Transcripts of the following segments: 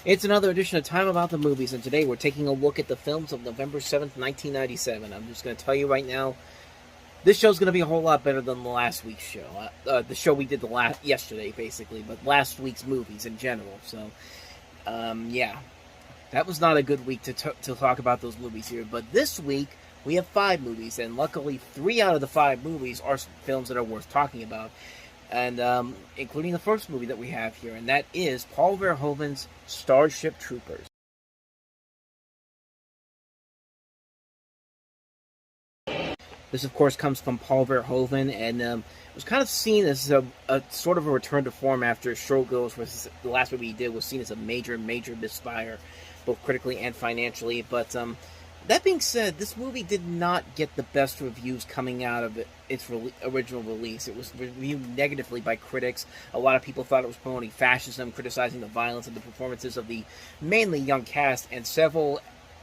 It's another edition of Time About the Movies, and today we're taking a look at the films of November 7th, 1997. I'm just going to tell you right now, this show's going to be a whole lot better than the last week's show. The show we did yesterday, basically, but last week's movies in general. So, yeah, that was not a good week to talk about those movies here. But this week, we have 5 movies, and luckily 3 out of the 5 movies are films that are worth talking about. And including the first movie that we have here, and that is Paul Verhoeven's Starship Troopers. This, of course, comes from Paul Verhoeven, and it was kind of seen as a sort of a return to form after Showgirls, was the last movie he did, was seen as a major misfire, both critically and financially. But that being said, this movie did not get the best reviews coming out of its original release. It was reviewed negatively by critics. A lot of people thought it was promoting fascism, criticizing the violence and the performances of the mainly young cast, and several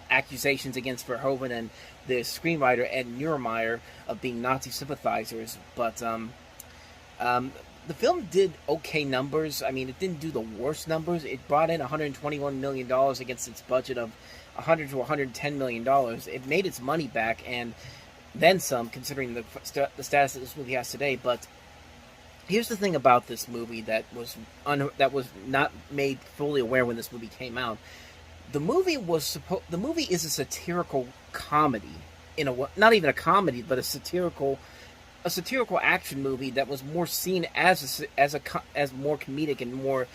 accusations against Verhoeven and the screenwriter Ed Neumeyer of being Nazi sympathizers. But the film did okay numbers. I mean, it didn't do the worst numbers. It brought in $121 million against its budget of $100 to $110 million. It made its money back and then some, considering the status that this movie has today. But here's the thing about this movie that was not made fully aware when this movie came out. The movie is a satirical comedy, not even a comedy, but a satirical action movie that was more seen as more comedic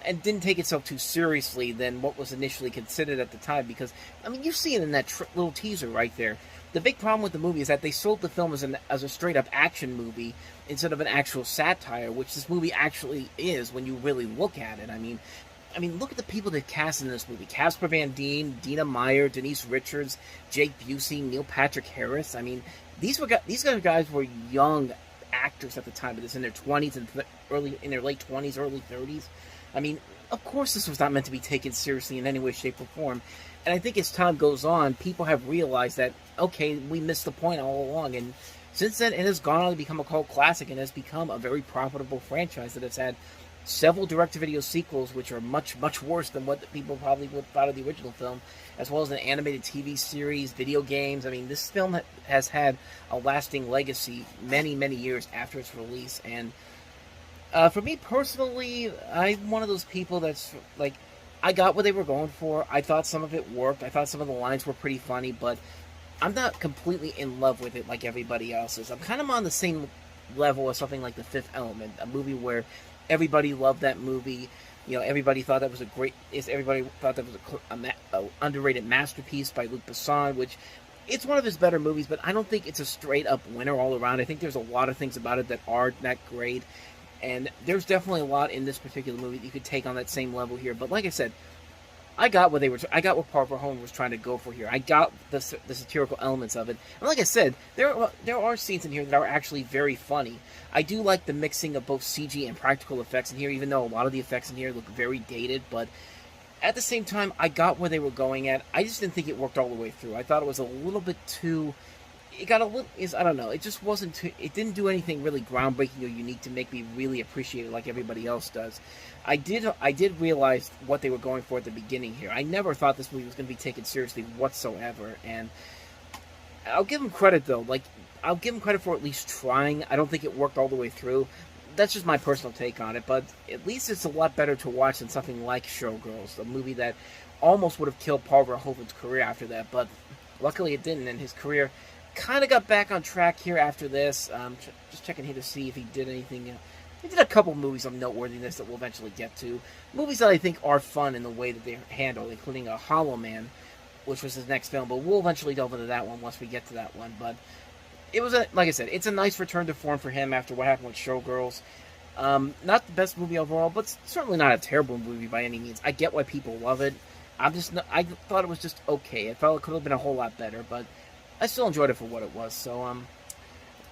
and didn't take itself too seriously than what was initially considered at the time. Because, I mean, you see it in that little teaser right there. The big problem with the movie is that they sold the film as a straight-up action movie instead of an actual satire, which this movie actually is when you really look at it. I mean, look at the people that cast in this movie. Casper Van Dien, Dina Meyer, Denise Richards, Jake Busey, Neil Patrick Harris. I mean, these guys were young actors at the time, but it's in their 20s and late 20s, early 30s. I mean, of course this was not meant to be taken seriously in any way, shape, or form. And I think as time goes on, people have realized that, okay, we missed the point all along. And since then, it has gone on to become a cult classic and has become a very profitable franchise that has had several direct-to-video sequels, which are much, much worse than what people probably would have thought of the original film, as well as an animated TV series, video games. I mean, this film has had a lasting legacy many, many years after its release. And for me personally, I'm one of those people that's like, I got what they were going for. I thought some of it worked. I thought some of the lines were pretty funny, but I'm not completely in love with it like everybody else is. I'm kind of on the same level as something like The Fifth Element, a movie where everybody loved that movie. You know, everybody thought that was a underrated masterpiece by Luc Besson, which it's one of his better movies, but I don't think it's a straight-up winner all around. I think there's a lot of things about it that aren't that great, and there's definitely a lot in this particular movie that you could take on that same level here. But like I said, I got what Paul Verhoeven was trying to go for here. I got the satirical elements of it, and like I said, there are scenes in here that are actually very funny. I do like the mixing of both CG and practical effects in here, even though a lot of the effects in here look very dated. But at the same time, I got where they were going at. I just didn't think it worked all the way through. I thought it was a little bit too. It got a little. I don't know. It just wasn't too. It didn't do anything really groundbreaking or unique to make me really appreciate it like everybody else does. I did realize what they were going for at the beginning here. I never thought this movie was going to be taken seriously whatsoever, and I'll give them credit though. Like, I'll give them credit for at least trying. I don't think it worked all the way through. That's just my personal take on it, but at least it's a lot better to watch than something like Showgirls, a movie that almost would have killed Paul Verhoeven's career after that, but luckily it didn't, and his career kind of got back on track here after this. Just checking here to see if he did anything. He did a couple movies of noteworthiness that we'll eventually get to. Movies that I think are fun in the way that they're handled, including Hollow Man, which was his next film, but we'll eventually delve into that one once we get to that one. But it was, like I said, it's a nice return to form for him after what happened with Showgirls. Not the best movie overall, but certainly not a terrible movie by any means. I get why people love it. I thought it was just okay. I felt it could have been a whole lot better, but I still enjoyed it for what it was.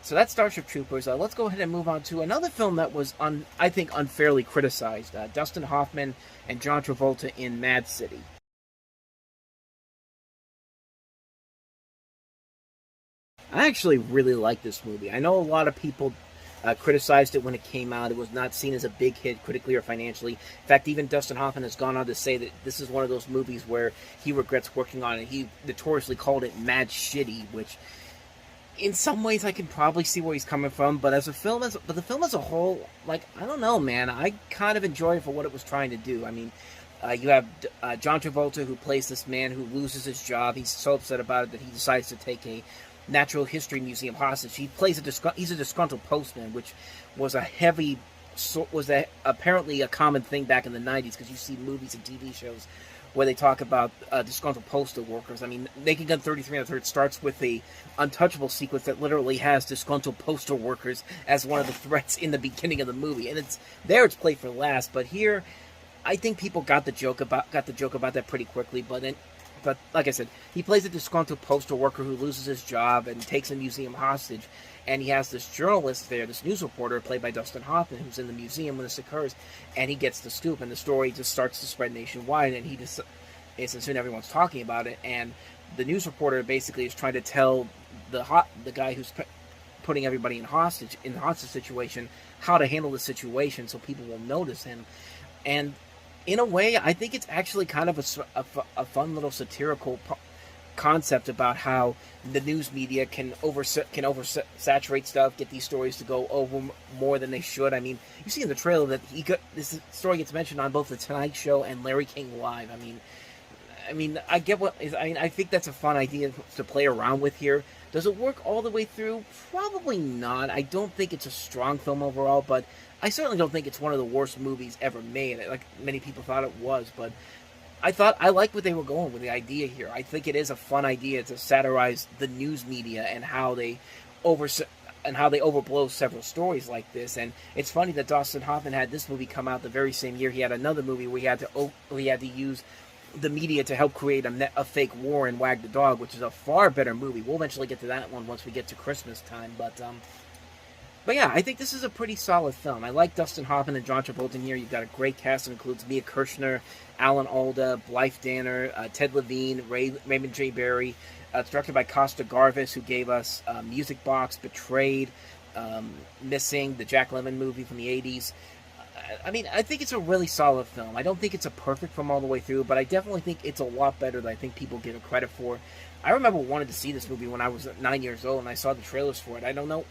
So that's Starship Troopers. Let's go ahead and move on to another film that was, I think, unfairly criticized. Dustin Hoffman and John Travolta in Mad City. I actually really like this movie. I know a lot of people criticized it when it came out. It was not seen as a big hit critically or financially. In fact, even Dustin Hoffman has gone on to say that this is one of those movies where he regrets working on it. He notoriously called it mad shitty, which in some ways I can probably see where he's coming from. But the film as a whole, like, I don't know, man. I kind of enjoy it for what it was trying to do. I mean, you have John Travolta, who plays this man who loses his job. He's so upset about it that he decides to take a Natural History Museum hostage. He's a disgruntled postman, which was apparently a common thing back in the 90s, because you see movies and TV shows where they talk about disgruntled postal workers. I mean, Naked Gun 33 1/3 starts with a Untouchable sequence that literally has disgruntled postal workers as one of the threats in the beginning of the movie, and it's played for laughs. But here, I think people got the joke about that pretty quickly. But like I said, he plays a disgruntled postal worker who loses his job and takes a museum hostage. And he has this journalist there, this news reporter, played by Dustin Hoffman, who's in the museum when this occurs. And he gets the scoop, and the story just starts to spread nationwide. And and soon everyone's talking about it. And the news reporter basically is trying to tell the guy who's putting everybody in the hostage situation how to handle the situation so people will notice him. And in a way, I think it's actually kind of a fun little satirical concept about how the news media can oversaturate stuff, get these stories to go over more than they should. I mean, you see in the trailer that this story gets mentioned on both The Tonight Show and Larry King Live. I mean, I think that's a fun idea to play around with here. Does it work all the way through? Probably not. I don't think it's a strong film overall, but I certainly don't think it's one of the worst movies ever made, like many people thought it was. But I like what they were going with the idea here. I think it is a fun idea to satirize the news media and how they overblow several stories like this. And it's funny that Dustin Hoffman had this movie come out the very same year he had another movie where he had to use the media to help create a fake war in Wag the Dog, which is a far better movie. We'll eventually get to that one once we get to Christmas time. But yeah, I think this is a pretty solid film. I like Dustin Hoffman and John Travolta in here. You've got a great cast that includes Mia Kirshner, Alan Alda, Blythe Danner, Ted Levine, Raymond J. Barry. It's directed by Costa Garvis, who gave us Music Box, Betrayed, Missing, the Jack Lemmon movie from the 80s. I mean, I think it's a really solid film. I don't think it's a perfect film all the way through, but I definitely think it's a lot better than I think people give it credit for. I remember wanting to see this movie when I was 9 years old, and I saw the trailers for it. I don't know,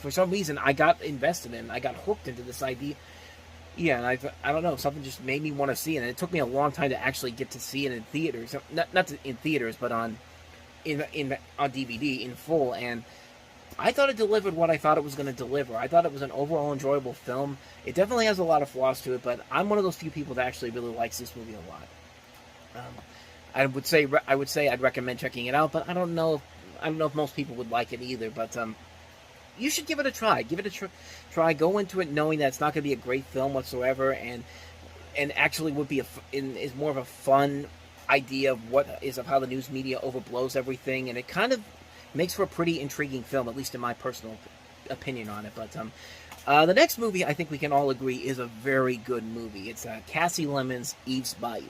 for some reason, I got invested in it. I got hooked into this idea. Yeah, and I don't know, something just made me want to see it, and it took me a long time to actually get to see it in theaters. Not in theaters, but on DVD in full, and I thought it delivered what I thought it was going to deliver. I thought it was an overall enjoyable film. It definitely has a lot of flaws to it, but I'm one of those few people that actually really likes this movie a lot. I would say I'd recommend checking it out, but I don't know if most people would like it either. But you should give it a try. Give it a try. Go into it knowing that it's not going to be a great film whatsoever, and actually is more of a fun idea of how the news media overblows everything, and it kind of makes for a pretty intriguing film, at least in my personal opinion on it. But the next movie, I think we can all agree, is a very good movie. It's Kasi Lemon's Eve's Bayou.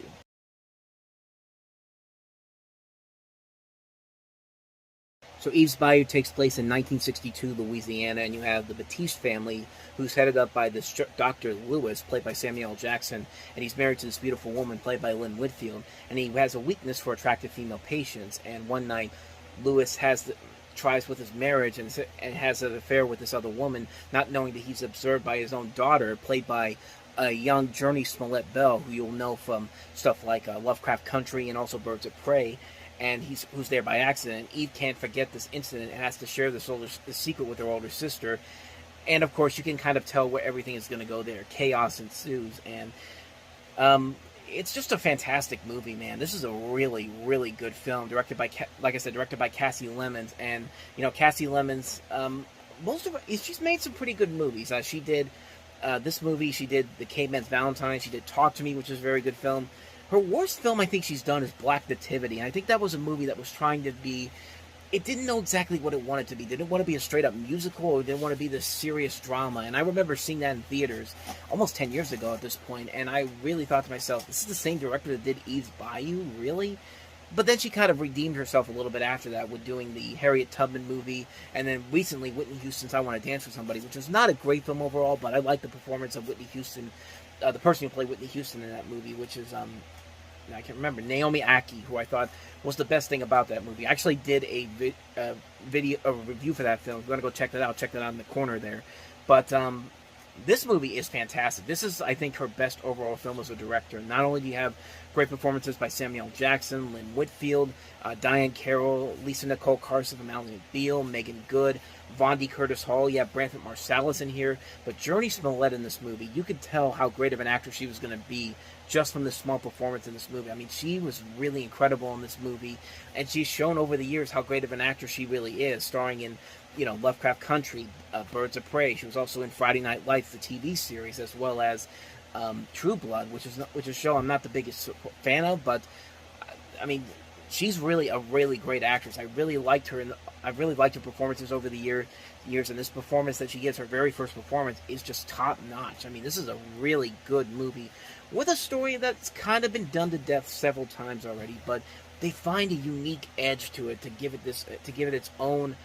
So Eve's Bayou takes place in 1962 Louisiana, and you have the Batiste family, who's headed up by this Dr. Lewis, played by Samuel L. Jackson, and he's married to this beautiful woman, played by Lynn Whitfield, and he has a weakness for attractive female patients. And one night, Lewis tries with his marriage and has an affair with this other woman, not knowing that he's observed by his own daughter, played by a young Journey Smollett Bell, who you'll know from stuff like Lovecraft Country and also Birds of Prey, and who's there by accident. Eve can't forget this incident and has to share the secret with her older sister, and of course you can kind of tell where everything is going to go there. Chaos ensues, and it's just a fantastic movie, man. This is a really, really good film, directed by Kasi Lemmons. And Kasi Lemmons, she's made some pretty good movies. She did this movie. She did The Caveman's Valentine. She did Talk to Me, which is a very good film. Her worst film I think she's done is Black Nativity, and I think that was a movie that was trying to be. It didn't know exactly what it wanted to be. It didn't want to be a straight-up musical, or it didn't want to be this serious drama. And I remember seeing that in theaters almost 10 years ago at this point, and I really thought to myself, this is the same director that did Eve's Bayou? Really? But then she kind of redeemed herself a little bit after that with doing the Harriet Tubman movie, and then recently Whitney Houston's I Want to Dance with Somebody, which was not a great film overall, but I like the performance of Whitney Houston, the person who played Whitney Houston in that movie, which is I can't remember, Naomi Ackie, who I thought was the best thing about that movie. I actually did a review for that film. If you want to go check that out in the corner there. But this movie is fantastic. This is, I think, her best overall film as a director. Not only do you have great performances by Samuel Jackson, Lynn Whitfield, Diane Carroll, Lisa Nicole Carson from Ally McBeal, Megan Good, Vondi Curtis Hall. You have Branford Marsalis in here. But Jurnee Smollett in this movie, you could tell how great of an actor she was going to be just from this small performance in this movie. I mean, she was really incredible in this movie, and she's shown over the years how great of an actor she really is, starring in, Lovecraft Country, Birds of Prey. She was also in Friday Night Lights, the TV series, as well as True Blood, which is a show I'm not the biggest fan of, but I mean, she's really a really great actress. I really liked her, and I really liked her performances over the years. And this performance that she gives, her very first performance, is just top notch. I mean, this is a really good movie with a story that's kind of been done to death several times already, but they find a unique edge to it to give it its own.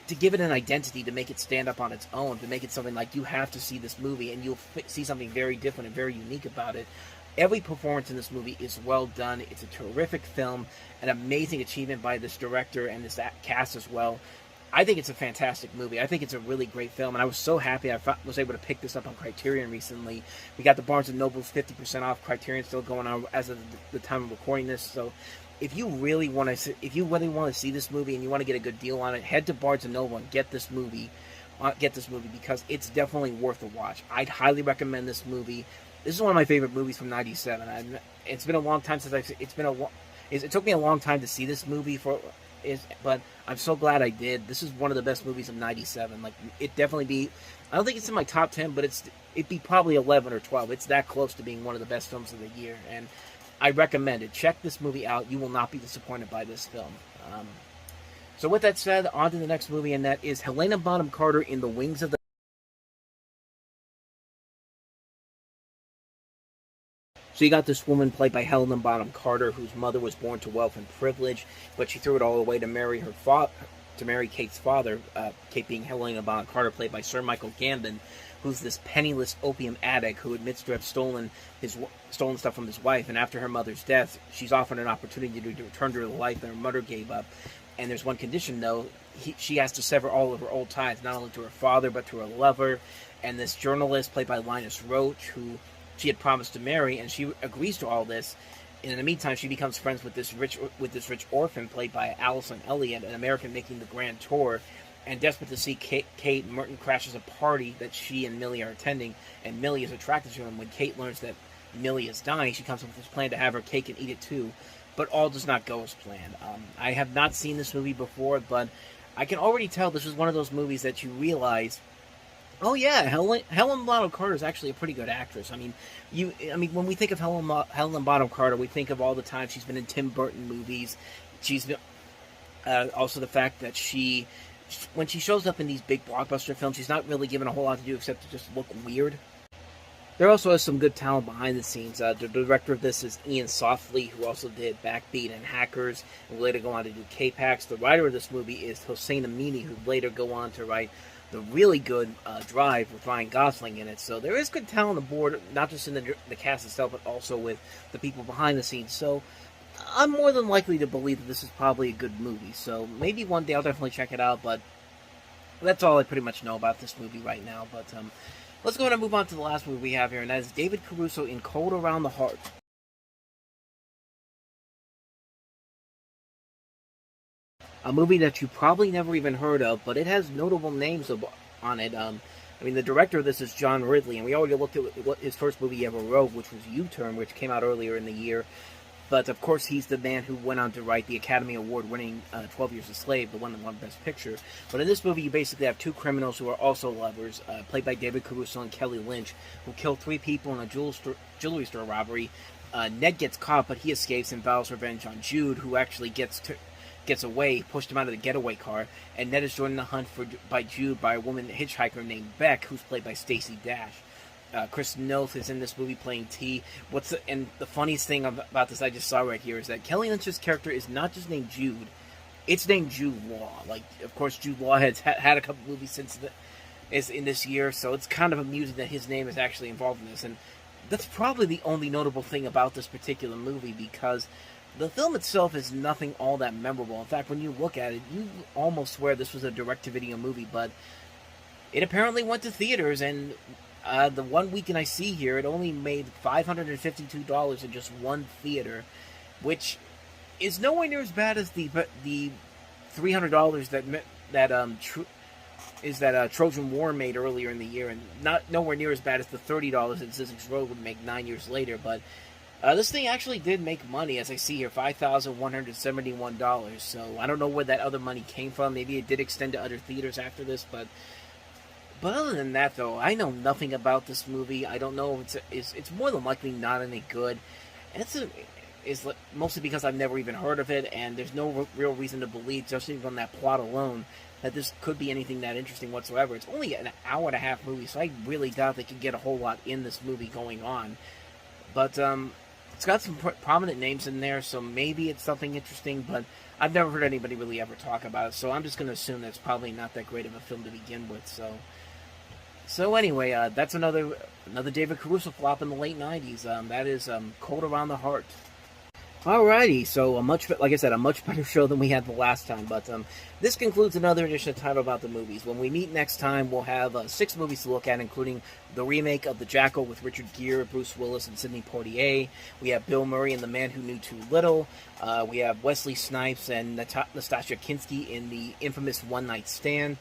To give it an identity, to make it stand up on its own, to make it something like you have to see this movie and you'll see something very different and very unique about it. Every performance in this movie is well done. It's a terrific film, an amazing achievement by this director and this cast as well. I think it's a fantastic movie. I think it's a really great film, and I was so happy I was able to pick this up on Criterion recently. We got the Barnes & Noble's 50% off. Criterion still going on as of the time of recording this, so if you really want to see this movie and you want to get a good deal on it, head to Barnes & Noble and get this movie because it's definitely worth a watch. I'd highly recommend this movie. This is one of my favorite movies from '97. It's been a long time since it took me a long time to see this movie but I'm so glad I did. This is one of the best movies of '97. Like, it definitely be. I don't think it's in my top 10, but it'd be probably 11 or 12. It's that close to being one of the best films of the year, and I recommend it. Check this movie out. You will not be disappointed by this film. So with that said, on to the next movie, and that is Helena Bonham Carter in the Wings of the... So you got this woman played by Helena Bonham Carter, whose mother was born to wealth and privilege, but she threw it all away to marry Kate's father, Kate being Helena Bonham Carter, played by Sir Michael Gambon, who's this penniless opium addict who admits to have stolen stuff from his wife, and after her mother's death, she's offered an opportunity to return to the life that her mother gave up. And there's one condition, though. She has to sever all of her old ties, not only to her father, but to her lover, and this journalist, played by Linus Roach, who she had promised to marry, and she agrees to all this. And in the meantime, she becomes friends with this rich orphan, played by Allison Elliott, an American making the grand tour. And desperate to see Kate, Merton crashes a party that she and Millie are attending, and Millie is attracted to him. When Kate learns that Millie is dying, she comes up with this plan to have her cake and eat it too, but all does not go as planned. I have not seen this movie before, but I can already tell this is one of those movies that you realize, oh yeah, Helen Bonham Carter is actually a pretty good actress. I mean, when we think of Helen Bonham Carter, we think of all the time she's been in Tim Burton movies. She's been, also the fact that when she shows up in these big blockbuster films, she's not really given a whole lot to do except to just look weird. There also is some good talent behind the scenes. The director of this is Ian Softly, who also did Backbeat and Hackers, and will later go on to do K-Pax. The writer of this movie is Hossein Amini, who later go on to write the really good Drive with Ryan Gosling in it. So there is good talent aboard, not just in the cast itself, but also with the people behind the scenes. So I'm more than likely to believe that this is probably a good movie. So maybe one day I'll definitely check it out, but that's all I pretty much know about this movie right now. But let's go ahead and move on to the last movie we have here, and that is David Caruso in Cold Around the Heart. A movie that you probably never even heard of, but it has notable names on it. The director of this is John Ridley, and we already looked at what his first movie he ever wrote, which was U-Turn, which came out earlier in the year. But, of course, he's the man who went on to write the Academy Award-winning 12 Years a Slave, the one that won Best Picture. But in this movie, you basically have two criminals who are also lovers, played by David Caruso and Kelly Lynch, who kill 3 people in a jewelry store robbery. Ned gets caught, but he escapes and vows revenge on Jude, who actually gets away, pushed him out of the getaway car, and Ned is joined in the hunt by Jude by a woman hitchhiker named Beck, who's played by Stacey Dash. Chris Noth is in this movie playing T. And the funniest thing about this I just saw right here is that Kelly Lynch's character is not just named Jude; it's named Jude Law. Like, of course, Jude Law has had a couple movies is in this year, so it's kind of amusing that his name is actually involved in this. And that's probably the only notable thing about this particular movie, because the film itself is nothing all that memorable. In fact, when you look at it, you almost swear this was a direct-to-video movie, but it apparently went to theaters, and the one weekend I see here, it only made $552 in just one theater, which is nowhere near as bad as the $300 that Trojan War made earlier in the year, and nowhere near as bad as the $30 that Zizek's Road would make 9 years later. But this thing actually did make money, as I see here, $5,171. So I don't know where that other money came from. Maybe it did extend to other theaters after this, but other than that, though, I know nothing about this movie. I don't know if it's more than likely not any good, and it's mostly because I've never even heard of it, and there's no real reason to believe, just even on that plot alone, that this could be anything that interesting whatsoever. It's only an hour and a half movie, so I really doubt they could get a whole lot in this movie going on. But it's got some prominent names in there, so maybe it's something interesting, but I've never heard anybody really ever talk about it, so I'm just going to assume that it's probably not that great of a film to begin with. So anyway, that's another David Caruso flop in the late 90s. That is Cold Around the Heart. Alrighty, so like I said, a much better show than we had the last time. But this concludes another edition of Time About the Movies. When we meet next time, we'll have 6 movies to look at, including the remake of The Jackal with Richard Gere, Bruce Willis, and Sidney Poitier. We have Bill Murray in The Man Who Knew Too Little. We have Wesley Snipes and Natasha Kinski in the infamous One Night Stand.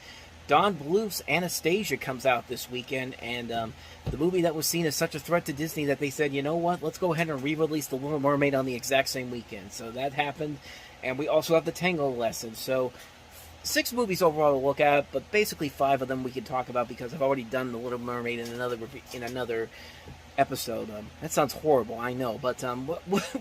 Don Bluth's Anastasia comes out this weekend, and the movie that was seen as such a threat to Disney that they said, you know what, let's go ahead and re-release The Little Mermaid on the exact same weekend. So that happened, and we also have The Tango Lesson. So 6 movies overall to look at, but basically 5 of them we could talk about because I've already done The Little Mermaid in another episode. That sounds horrible, I know, but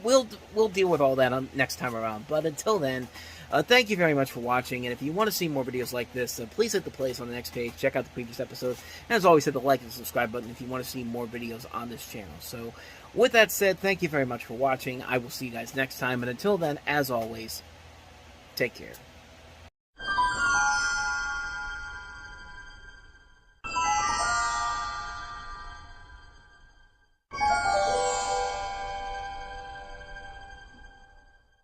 we'll deal with all that next time around. But until then, thank you very much for watching, and if you want to see more videos like this, please hit the playlist on the next page, check out the previous episodes, and as always, hit the like and subscribe button if you want to see more videos on this channel. So, with that said, thank you very much for watching. I will see you guys next time, and until then, as always, take care.